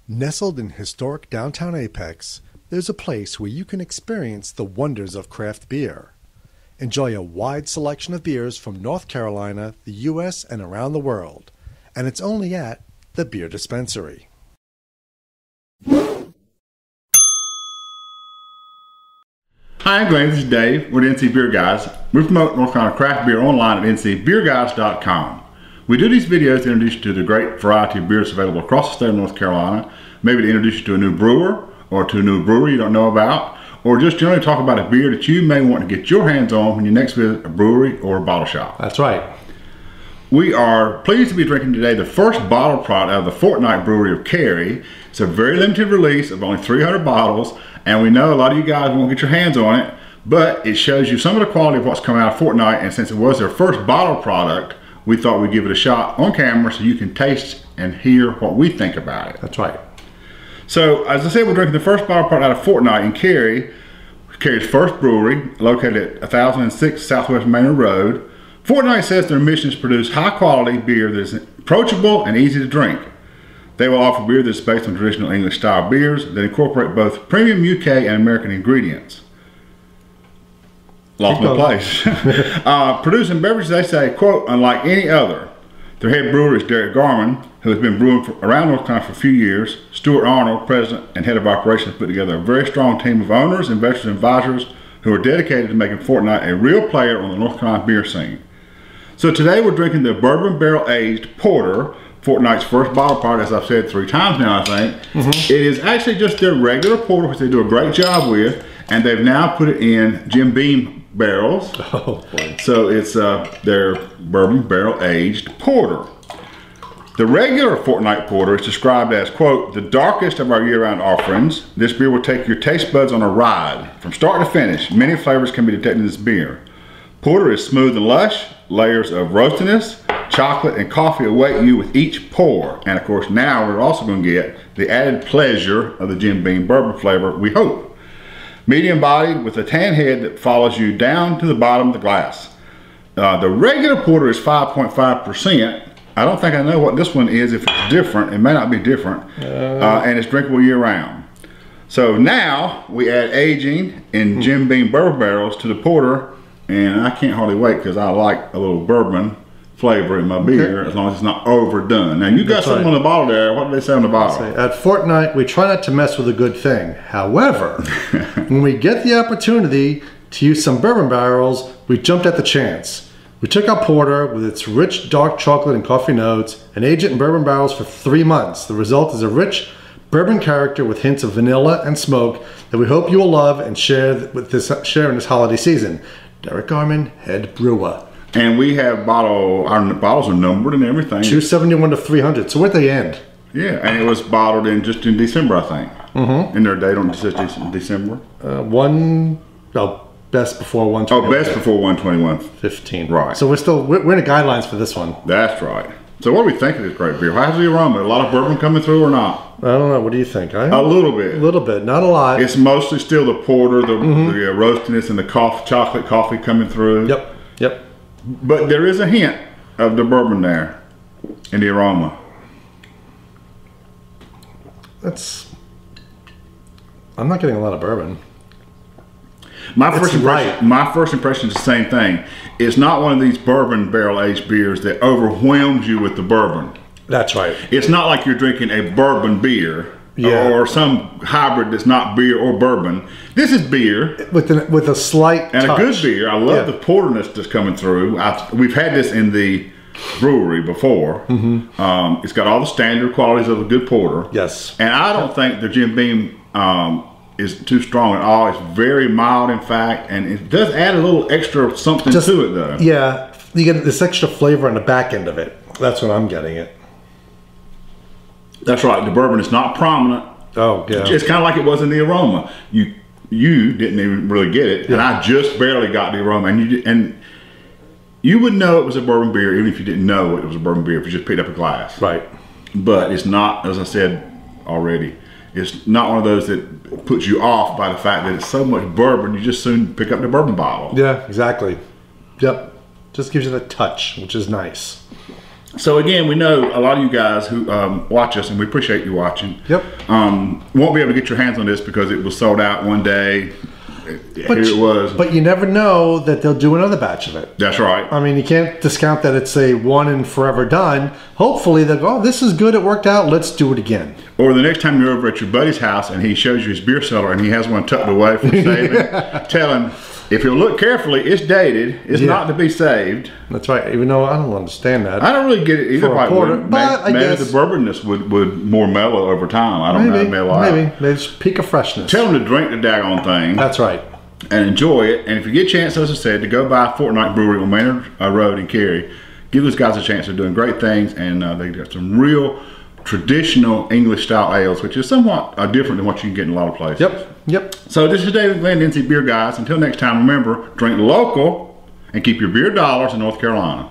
Nestled in historic downtown Apex, there's a place where you can experience the wonders of craft beer. Enjoy a wide selection of beers from North Carolina, the U.S., and around the world. And it's only at the Beer Dispensary. Hi, I'm Glenn. This is Dave. We're the NC Beer Guys. We promote North Carolina craft beer online at ncbeerguys.com. We do these videos to introduce you to the great variety of beers available across the state of North Carolina, maybe to introduce you to a new brewer or to a new brewery you don't know about, or just generally talk about a beer that you may want to get your hands on when you next visit a brewery or a bottle shop. That's right. We are pleased to be drinking today the first bottle product out of the Fortnight Brewery of Cary. It's a very limited release of only 300 bottles, and we know a lot of you guys won't get your hands on it, but it shows you some of the quality of what's coming out of Fortnight, and since it was their first bottle product, we thought we'd give it a shot on camera so you can taste and hear what we think about it. That's right. So, as I said, we're drinking the first bottle product out of Fortnight in Cary, Cary's first brewery, located at 1006 SW Maynard Rd. Fortnight says their mission is to produce high-quality beer that is approachable and easy to drink. They will offer beer that is based on traditional English-style beers that incorporate both premium UK and American ingredients. Lost my place. Producing beverages, they say, quote, unlike any other. Their head brewer is Derek Garman, who has been brewing around North Carolina for a few years. Stuart Arnold, president and head of operations, put together a very strong team of owners, investors, and advisors who are dedicated to making Fortnight a real player on the North Carolina beer scene. So today we're drinking the Bourbon Barrel Aged Porter, Fortnight's first bottle product, as I've said 3 times now, I think. It is actually just their regular porter, which they do a great job with, and they've now put it in Jim Beam barrels. Oh, boy. So it's their Bourbon Barrel Aged Porter. The regular Fortnight Porter is described as, quote, the darkest of our year-round offerings. This beer will take your taste buds on a ride. From start to finish, many flavors can be detected in this beer. Porter is smooth and lush. Layers of roastiness, chocolate, and coffee await you with each pour. And of course, now we're also going to get the added pleasure of the Jim Beam bourbon flavor, we hope. Medium bodied with a tan head that follows you down to the bottom of the glass. The regular porter is 5.5%. I don't think I know what this one is, if it's different. It may not be different. And it's drinkable year round. So now we add aging in Jim Beam bourbon barrels to the porter, and I can't hardly wait because I like a little bourbon flavor in my beer, as long as it's not overdone. Now you got something on the bottle there. What do they say on the bottle? At Fortnight, we try not to mess with a good thing. However, when we get the opportunity to use some bourbon barrels, we jumped at the chance. We took our porter with its rich dark chocolate and coffee notes and aged it in bourbon barrels for 3 months. The result is a rich bourbon character with hints of vanilla and smoke that we hope you will love and share in this holiday season. Derek Garman, head brewer. And we have our bottles are numbered and everything. 271 to 300. So where'd they end? Yeah, and it was bottled in just in December, I think. In their date on December. Best before 121. Oh, best before 121.15. Right. So we're in the guidelines for this one. That's right. So what do we think of this great beer? How's the aroma? A lot of bourbon coming through or not? I don't know. What do you think? A little bit. A little bit, not a lot. It's mostly still the porter, the roastiness, and the chocolate coffee coming through. Yep. But there is a hint of the bourbon there in the aroma. I'm not getting a lot of bourbon. My first impression is the same thing. It's not one of these bourbon barrel aged beers that overwhelms you with the bourbon. That's right. It's not like you're drinking a bourbon beer or some hybrid that's not beer or bourbon. This is beer with a slight and touch. A good beer. I love the porterness that's coming through. We've had this in the brewery before. It's got all the standard qualities of a good porter. Yes. And I don't think the Jim Beam is too strong at all. It's very mild, in fact, and it does add a little extra something to it, though. Yeah, you get this extra flavor on the back end of it. That's what I'm getting it. That's right. The bourbon is not prominent. Oh, yeah. It's kind of like it was in the aroma. You didn't even really get it, and I just barely got the aroma. And you would know it was a bourbon beer even if you didn't know it was a bourbon beer if you just picked up a glass. Right. But it's not, as I said, already. It's not one of those that puts you off by the fact that it's so much bourbon, you just soon pick up the bourbon bottle. Yeah, exactly. Yep. Just gives you that touch, which is nice. So again, we know a lot of you guys who watch us, and we appreciate you watching. Yep. Won't be able to get your hands on this because it was sold out one day. Here it was. But you never know that they'll do another batch of it. That's right. I mean, you can't discount that it's a one and forever done. Hopefully they'll go, oh, this is good, it worked out, let's do it again. Or the next time you're over at your buddy's house and he shows you his beer cellar and he has one tucked away for saving, tell him, if you'll look carefully, it's dated. It's not to be saved. That's right. Even though I don't understand that. I don't really get it either. For a porter, but I guess the bourbonness would more mellow over time. I don't know. Maybe it's peak of freshness. Tell them to drink the daggone thing. That's right. And enjoy it. And if you get a chance, as I said, to go by Fortnight Brewery on Maynard Rd in Cary, give those guys a chance. They're doing great things, and they got some real traditional English style ales, which is somewhat different than what you can get in a lot of places. Yep. So this is David Glenn, NC Beer Guys. Until next time, remember, drink local and keep your beer dollars in North Carolina.